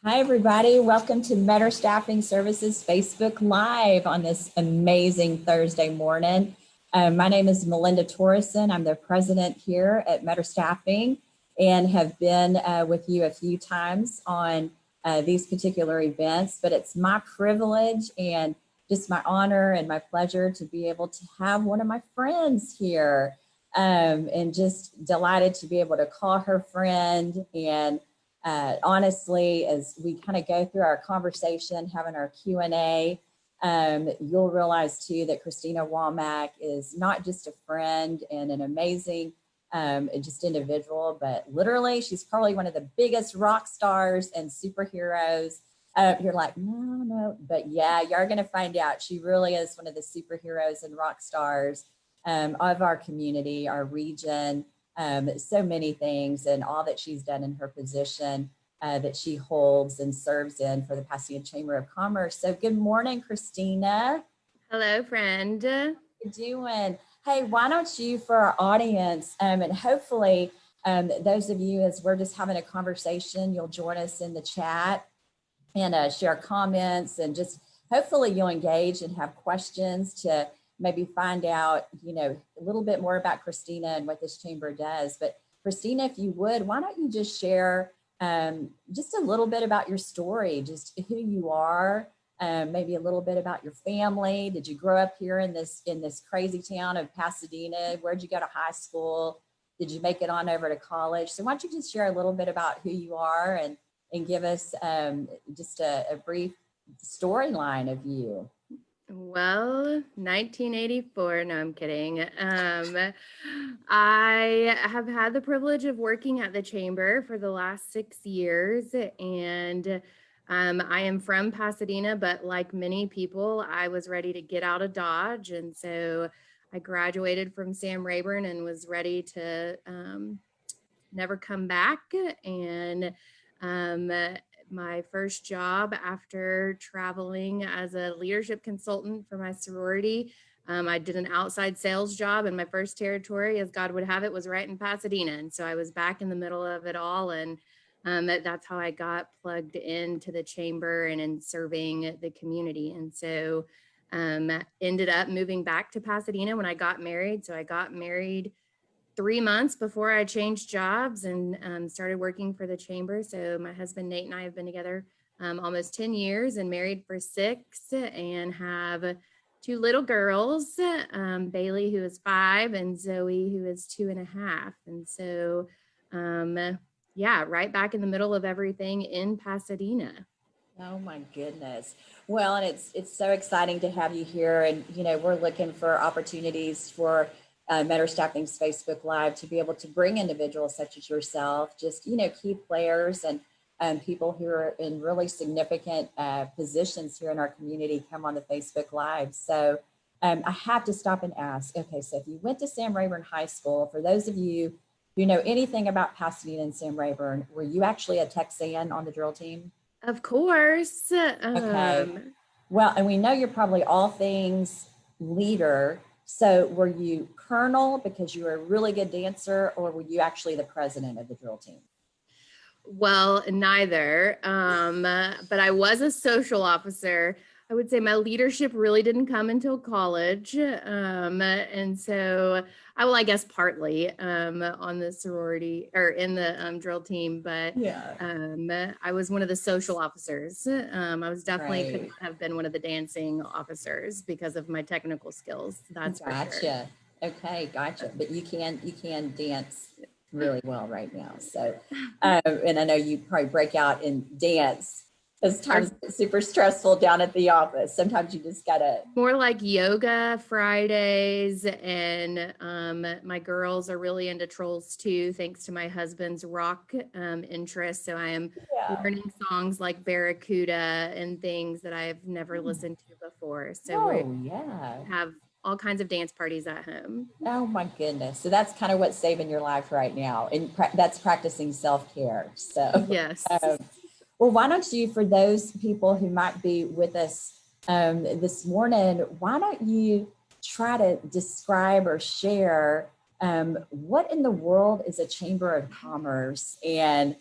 Hi, everybody. Welcome to Meador Staffing Services Facebook Live on this amazing Thursday morning. My name is Melinda Torrison. I'm the president here at Meador Staffing and have been with you a few times on these particular events, but it's my privilege and just my honor and my pleasure to be able to have one of my friends here, and just delighted to be able to call her friend. And honestly, as we kind of go through our conversation, having our Q&A, you'll realize too that Cristina Womack is not just a friend and an amazing just individual, but literally she's probably one of the biggest rock stars and superheroes. You're like, no, but yeah, you're going to find out. She really is one of the superheroes and rock stars of our community, our region. So many things and all that she's done in her position that she holds and serves in for the Pasadena Chamber of Commerce. So good morning, Cristina. Hello, friend. How you doing? Hey, why don't you, for our audience, and hopefully those of you, as we're just having a conversation, you'll join us in the chat and share comments, and just hopefully you'll engage and have questions to maybe find out, a little bit more about Cristina and what this chamber does. But Cristina, if you would, why don't you just share just a little bit about your story, just who you are, maybe a little bit about your family. Did you grow up here in this crazy town of Pasadena? Where'd you go to high school? Did you make it on over to college? So why don't you just share a little bit about who you are and give us just a brief storyline of you. Well, 1984, no, I'm kidding. I have had the privilege of working at the chamber for the last 6 years, and I am from Pasadena, but like many people, I was ready to get out of Dodge. And so I graduated from Sam Rayburn and was ready to never come back. And my first job after traveling as a leadership consultant for my sorority, I did an outside sales job, and my first territory, as God would have it, was right in Pasadena. And so I was back in the middle of it all. And that's how I got plugged into the chamber and in serving the community. And so ended up moving back to Pasadena when I got married. So I got married 3 months before I changed jobs and started working for the chamber. So my husband, Nate, and I have been together almost 10 years and married for 6, and have 2 little girls, Bailey, who is 5, and Zoe, who is 2.5. And so, yeah, right back in the middle of everything in Pasadena. Oh my goodness. Well, and it's so exciting to have you here. And, we're looking for opportunities for Meador Staffing's Facebook Live to be able to bring individuals such as yourself, just, key players and people who are in really significant positions here in our community come on the Facebook Live. So I have to stop and ask, okay, so if you went to Sam Rayburn High School, for those of you who know anything about Pasadena and Sam Rayburn, were you actually a Texan on the drill team? Of course. Okay. Well, and we know you're probably all things leader. So were you colonel because you were a really good dancer, or were you actually the president of the drill team? Well, neither, but I was a social officer. I would say my leadership really didn't come until college. And so I guess partly on the sorority or in the drill team, but yeah. I was one of the social officers. I was definitely couldn't have been one of the dancing officers because of my technical skills. That's gotcha. For sure. Okay, gotcha. But you can dance really well right now. So, and I know you probably break out in dance because times it's super stressful down at the office. Sometimes you just gotta. More like yoga Fridays, and my girls are really into trolls too, thanks to my husband's rock interest. So I am learning songs like Barracuda and things that I've never listened to before. So we have all kinds of dance parties at home. Oh my goodness. So that's kind of what's saving your life right now. And that's practicing self-care. So yes. Well, why don't you, for those people who might be with us this morning, why don't you try to describe or share what in the world is a Chamber of Commerce, and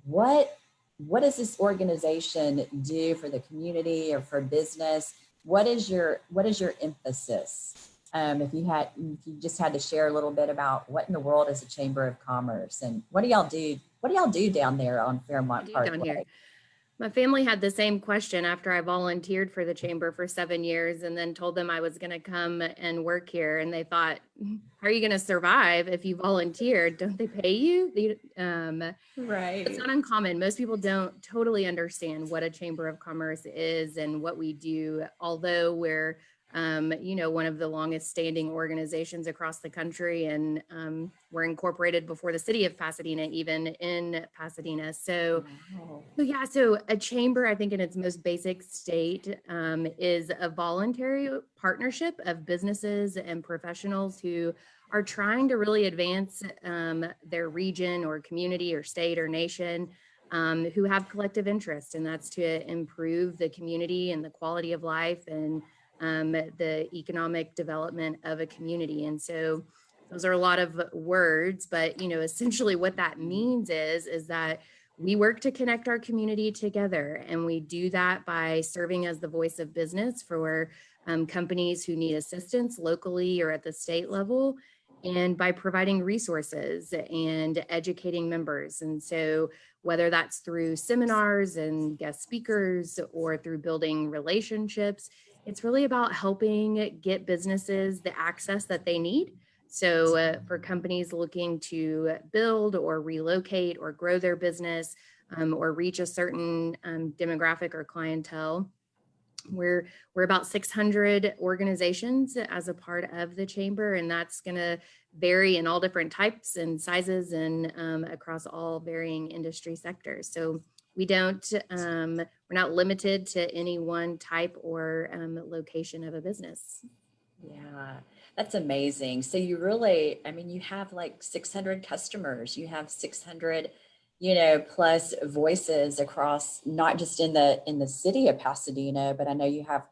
what what does this organization do for the community or for business? What is your emphasis? If you just had to share a little bit about what in the world is a Chamber of Commerce and what do y'all do? What do y'all do down there on Fairmont do Parkway? down here. My family had the same question after I volunteered for the chamber for 7 years and then told them I was going to come and work here. And they thought, how are you going to survive if you volunteered? Don't they pay you? Right. It's not uncommon. Most people don't totally understand what a chamber of commerce is and what we do, although we're one of the longest standing organizations across the country, and we're incorporated before the city of Pasadena, even in Pasadena. So, Wow. so a chamber, I think in its most basic state, is a voluntary partnership of businesses and professionals who are trying to really advance their region or community or state or nation, who have collective interest, and that's to improve the community and the quality of life and the economic development of a community. And so those are a lot of words, but essentially what that means is that we work to connect our community together, and we do that by serving as the voice of business for companies who need assistance locally or at the state level, and by providing resources and educating members. And so whether that's through seminars and guest speakers or through building relationships, it's really about helping get businesses the access that they need. So for companies looking to build or relocate or grow their business or reach a certain demographic or clientele, we're about 600 organizations as a part of the chamber, and that's going to vary in all different types and sizes and across all varying industry sectors. So we don't, we're not limited to any one type or location of a business. Yeah, that's amazing. So you really, you have like 600 customers, you have 600, plus voices across, not just in the city of Pasadena, but I know you have,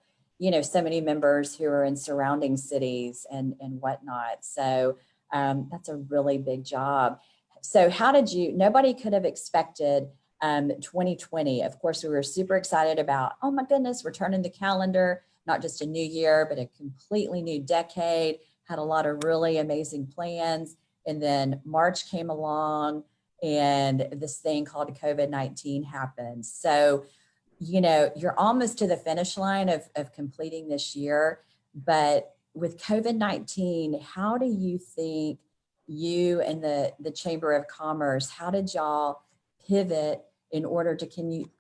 so many members who are in surrounding cities and whatnot. So that's a really big job. So nobody could have expected 2020. Of course, we were super excited about, oh my goodness, we're turning the calendar, not just a new year, but a completely new decade, had a lot of really amazing plans. And then March came along and this thing called COVID-19 happened. So, you're almost to the finish line of completing this year. But with COVID-19, how do you think you and the Chamber of Commerce, how did y'all pivot in order to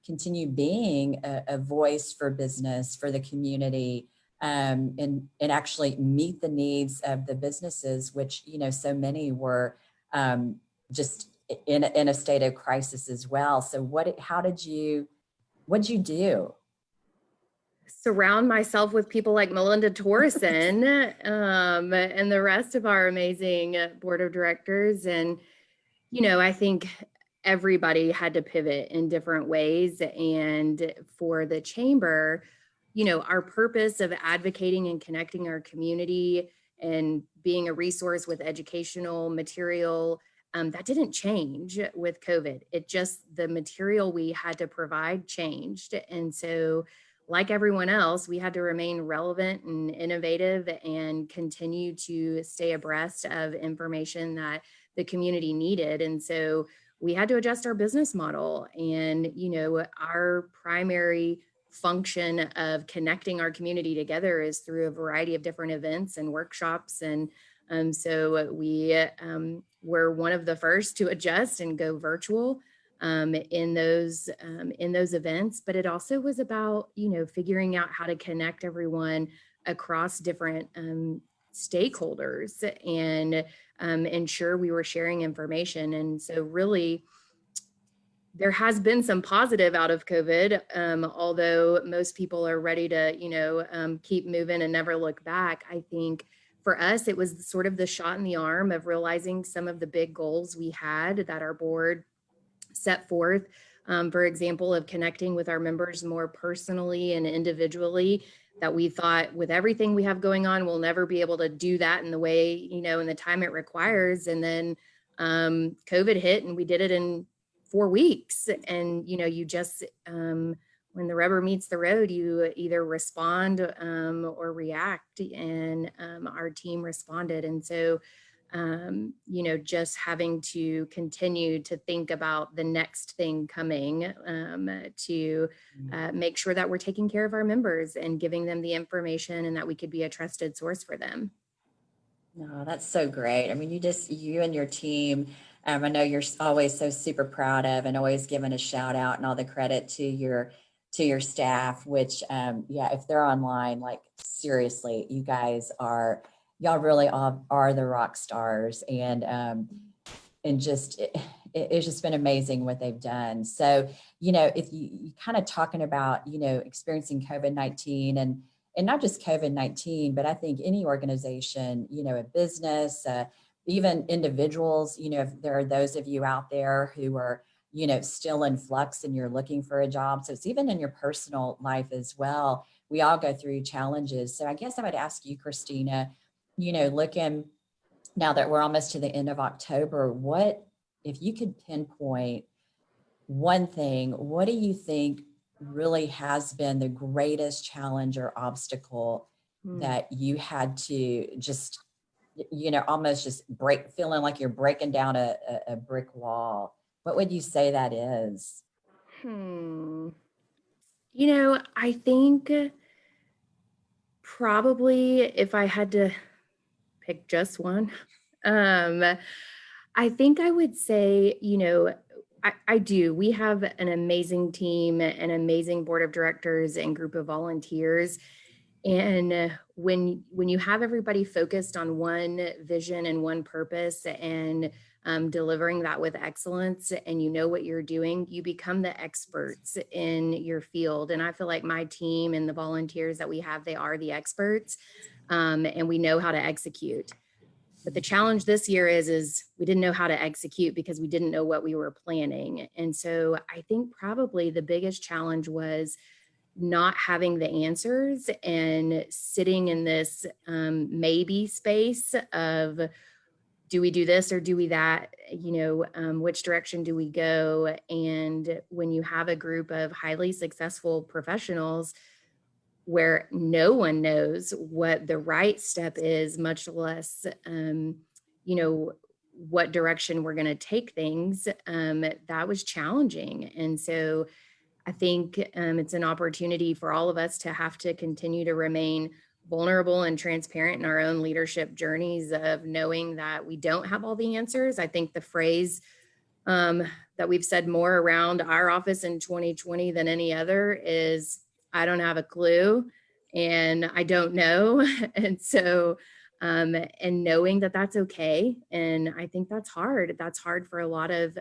continue being a voice for business, for the community, and actually meet the needs of the businesses, which, so many were just in a state of crisis as well. So what'd you do? Surround myself with people like Melinda Torrison and the rest of our amazing board of directors. And, I think everybody had to pivot in different ways. And for the chamber, our purpose of advocating and connecting our community and being a resource with educational material, that didn't change with COVID. It just, the material we had to provide changed. And so like everyone else, we had to remain relevant and innovative and continue to stay abreast of information that the community needed. And so we had to adjust our business model. And, our primary function of connecting our community together is through a variety of different events and workshops. And so we were one of the first to adjust and go virtual in those events. But it also was about, figuring out how to connect everyone across different stakeholders and ensure we were sharing information. And so really, there has been some positive out of COVID, although most people are ready to, keep moving and never look back. I think for us, it was sort of the shot in the arm of realizing some of the big goals we had that our board set forth, for example, of connecting with our members more personally and individually, that we thought with everything we have going on, we'll never be able to do that in the way, in the time it requires. And then COVID hit and we did it in 4 weeks. And, you just, when the rubber meets the road, you either respond or react. And our team responded. And so, just having to continue to think about the next thing coming to make sure that we're taking care of our members and giving them the information and that we could be a trusted source for them. No, that's so great. I mean, you and your team, I know you're always so super proud of and always giving a shout out and all the credit to your staff, which, yeah, if they're online, like seriously, y'all really are the rock stars, and just, it's just been amazing what they've done. So, if you kind of talking about, experiencing COVID-19 and not just COVID-19, but I think any organization, a business, even individuals, if there are those of you out there who are, still in flux and you're looking for a job. So it's even in your personal life as well. We all go through challenges. So I guess I would ask you, Cristina, looking now that we're almost to the end of October, if you could pinpoint one thing, what do you think really has been the greatest challenge or obstacle that you had to just, almost just feeling like you're breaking down a brick wall? What would you say that is? I think probably if I had to pick just one, I think I would say, I do. We have an amazing team, an amazing board of directors and group of volunteers. And when you have everybody focused on one vision and one purpose and delivering that with excellence, and you know what you're doing, you become the experts in your field. And I feel like my team and the volunteers that we have, they are the experts, and we know how to execute. But the challenge this year is we didn't know how to execute because we didn't know what we were planning. And so I think probably the biggest challenge was not having the answers and sitting in this maybe space of, do we do this or do we that? Which direction do we go? And when you have a group of highly successful professionals where no one knows what the right step is, much less, what direction we're going to take things, that was challenging. And so I think it's an opportunity for all of us to have to continue to remain vulnerable and transparent in our own leadership journeys of knowing that we don't have all the answers. I think the phrase that we've said more around our office in 2020 than any other is, I don't have a clue and I don't know. And so, and knowing that that's okay. And I think that's hard. That's hard for a lot of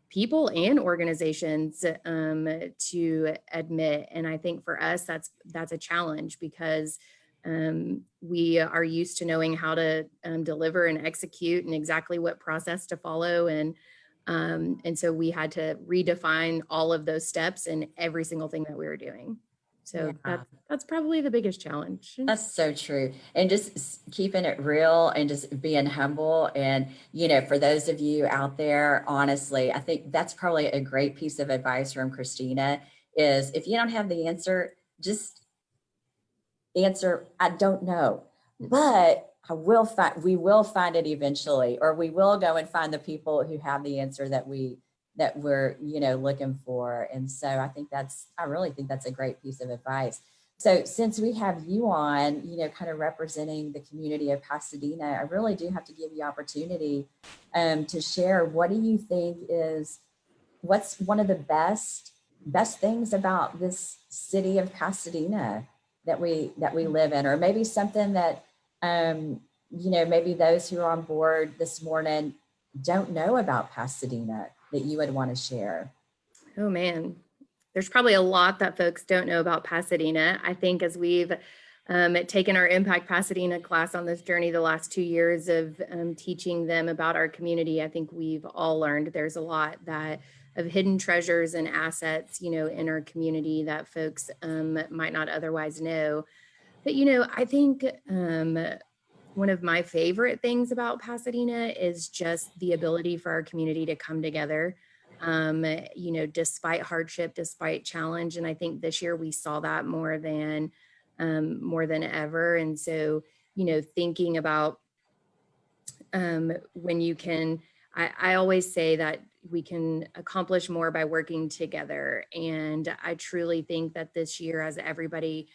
people and organizations to admit. And I think for us, that's a challenge because we are used to knowing how to deliver and execute and exactly what process to follow. And so we had to redefine all of those steps in every single thing that we were doing. So Yeah. that's probably the biggest challenge. That's so true. And just keeping it real and just being humble. And, for those of you out there, honestly, I think that's probably a great piece of advice from Cristina is if you don't have the answer, just answer, I don't know, but we will find it eventually, or we will go and find the people who have the answer that we're, looking for. And so I really think that's a great piece of advice. So since we have you on, kind of representing the community of Pasadena, I really do have to give you opportunity to share. What do you think what's one of the best things about this city of Pasadena that we live in, or maybe something that, maybe those who are on board this morning don't know about Pasadena that you would want to share? Oh man, there's probably a lot that folks don't know about Pasadena. I think as we've taken our Impact Pasadena class on this journey the last 2 years of teaching them about our community, I think we've all learned there's a lot of hidden treasures and assets, in our community that folks might not otherwise know. But, I think one of my favorite things about Pasadena is just the ability for our community to come together. despite hardship, despite challenge. And I think this year we saw that more than ever. And so, thinking about when you can, I always say that we can accomplish more by working together. And I truly think that this year, as everybody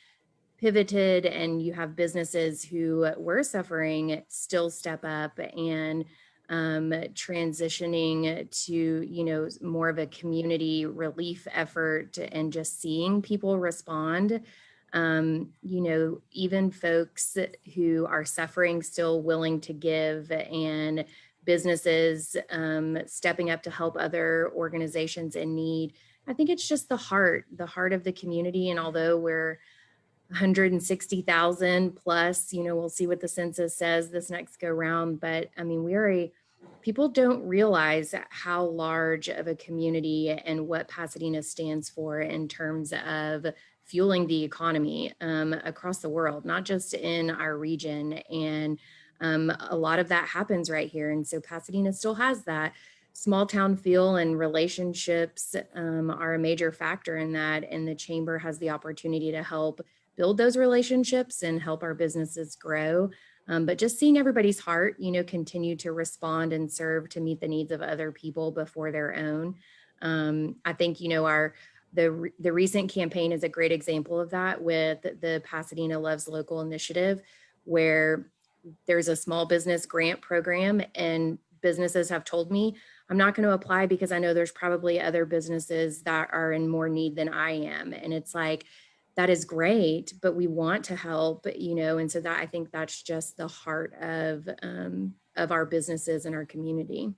pivoted and you have businesses who were suffering still step up and transitioning to more of a community relief effort and just seeing people respond. Even folks who are suffering still willing to give, and businesses stepping up to help other organizations in need. I think it's just the heart of the community. And although we're 160,000 plus, we'll see what the census says this next go round. But I mean, people don't realize how large of a community and what Pasadena stands for in terms of fueling the economy across the world, not just in our region. And a lot of that happens right here. And so Pasadena still has that small town feel, and relationships are a major factor in that. And the chamber has the opportunity to help build those relationships and help our businesses grow. But just seeing everybody's heart, continue to respond and serve to meet the needs of other people before their own. I think, the recent campaign is a great example of that, with the Pasadena Loves Local initiative, where there's a small business grant program, and businesses have told me, I'm not going to apply because I know there's probably other businesses that are in more need than I am. And it's like, that is great, but we want to help, and so that, I think that's just the heart of our businesses and our community.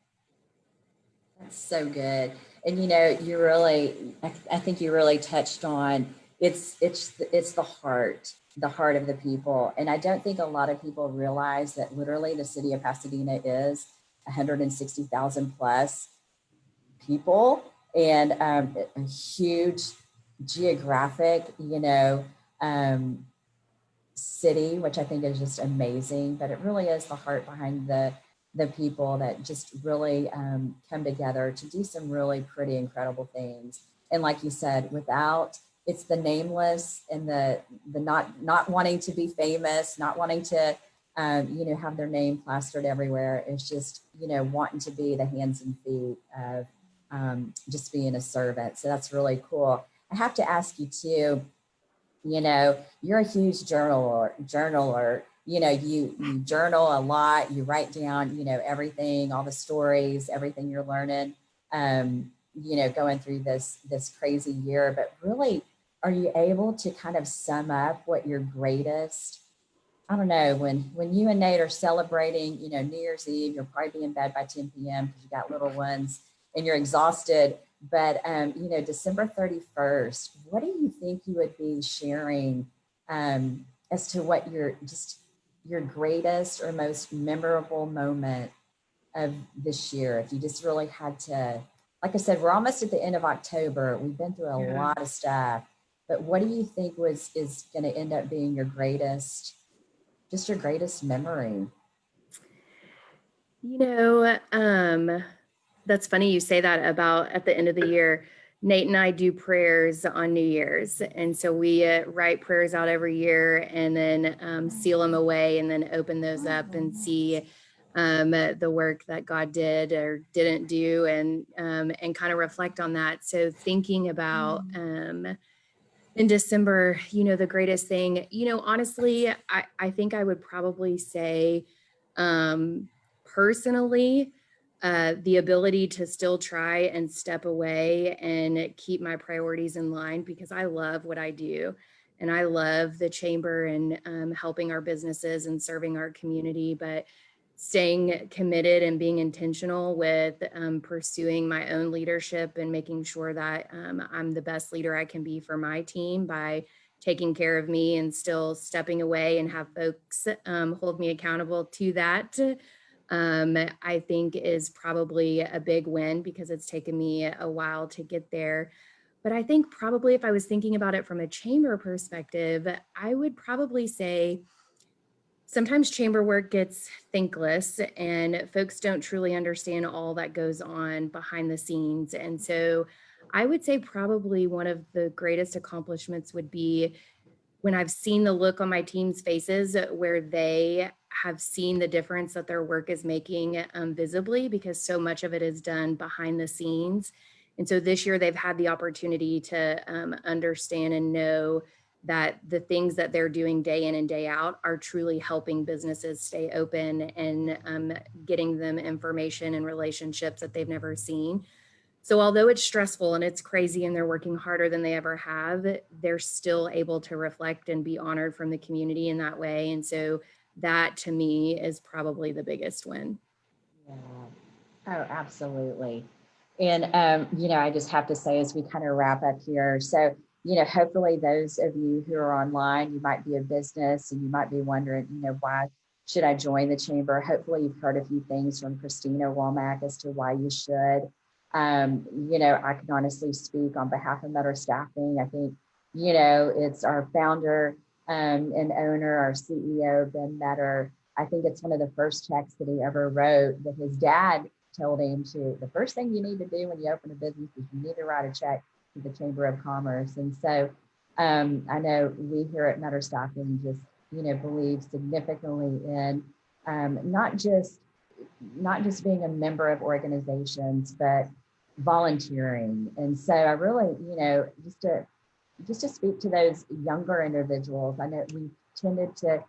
That's so good. And I think you really touched on it's the heart of the people. And I don't think a lot of people realize that literally the city of Pasadena is 160,000 plus people, and a huge geographic, city, which I think is just amazing. But it really is the heart behind the people that just really come together to do some really pretty incredible things. And like you said, it's the nameless and the not wanting to be famous, not wanting to have their name plastered everywhere. It's just wanting to be the hands and feet of just being a servant. So that's really cool. I have to ask you too, you're a huge journaler. You journal a lot, you write down, everything, all the stories, everything you're learning, going through this crazy year. But really, are you able to kind of sum up what your greatest, I don't know, when you and Nate are celebrating, New Year's Eve, you'll probably be in bed by 10 p.m. because you got little ones and you're exhausted. But, December 31st, what do you think you would be sharing as to what your greatest or most memorable moment of this year? If you just really had to, like I said, we're almost at the end of October. We've been through a lot of stuff. But what do you think is going to end up being your greatest memory? That's funny you say that about at the end of the year. Nate and I do prayers on New Year's. And so we write prayers out every year and then seal them away and then open those up and see the work that God did or didn't do, and kind of reflect on that. So thinking about in December, the greatest thing, honestly, I think I would probably say personally, the ability to still try and step away and keep my priorities in line, because I love what I do and I love the chamber and helping our businesses and serving our community, but staying committed and being intentional with pursuing my own leadership and making sure that I'm the best leader I can be for my team by taking care of me and still stepping away and have folks hold me accountable to that. I think is probably a big win, because it's taken me a while to get there. But I think probably if I was thinking about it from a chamber perspective, I would probably say sometimes chamber work gets thankless and folks don't truly understand all that goes on behind the scenes. And so I would say probably one of the greatest accomplishments would be when I've seen the look on my team's faces where they have seen the difference that their work is making visibly, because so much of it is done behind the scenes. And so this year they've had the opportunity to understand and know that the things that they're doing day in and day out are truly helping businesses stay open and getting them information and relationships that they've never seen. So although it's stressful and it's crazy and they're working harder than they ever have, they're still able to reflect and be honored from the community in that way. And so that to me is probably the biggest win. Yeah. Oh, absolutely. And, I just have to say, as we kind of wrap up here, so, hopefully those of you who are online, you might be a business and you might be wondering, why should I join the chamber? Hopefully you've heard a few things from Cristina Womack as to why you should. I can honestly speak on behalf of Meador Staffing. I think, it's our founder and owner, our CEO, Ben Meador. I think it's one of the first checks that he ever wrote that his dad told him to, the first thing you need to do when you open a business is you need to write a check to the Chamber of Commerce. And so I know we here at Meador Staffing just, believe significantly in not just being a member of organizations, but volunteering. And so I really, just to speak to those younger individuals, I know we tended to,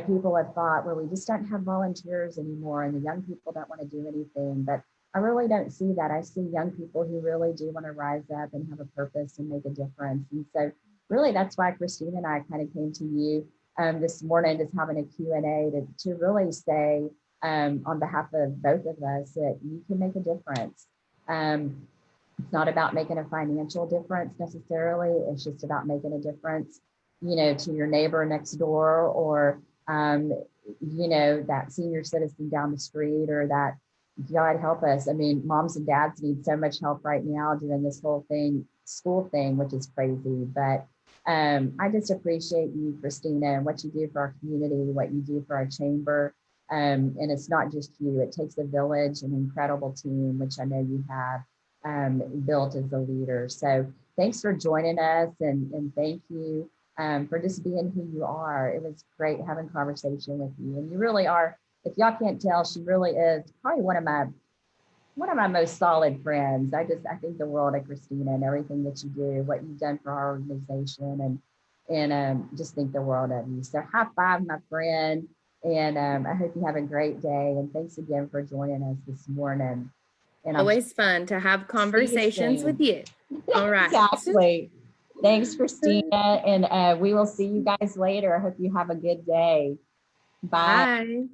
people have thought, well, we just don't have volunteers anymore and the young people don't want to do anything, but I really don't see that. I see young people who really do want to rise up and have a purpose and make a difference. And so really that's why Christine and I kind of came to you this morning, just having a Q&A to really say on behalf of both of us that you can make a difference. It's not about making a financial difference necessarily. It's just about making a difference, to your neighbor next door or, that senior citizen down the street or that, God help us. I mean, moms and dads need so much help right now doing this whole school thing, which is crazy. But I just appreciate you, Cristina, and what you do for our community, what you do for our chamber. And it's not just you, it takes a village, an incredible team, which I know you have built as a leader. So thanks for joining us and thank you for just being who you are. It was great having a conversation with you. And you really are, if y'all can't tell, she really is probably one of my most solid friends. I think the world of Cristina and everything that you do, what you've done for our organization and just think the world of you. So high five, my friend. And I hope you have a great day. And thanks again for joining us this morning. And always fun to have conversations with you. All right. Exactly. Thanks, Cristina. And we will see you guys later. I hope you have a good day. Bye. Bye.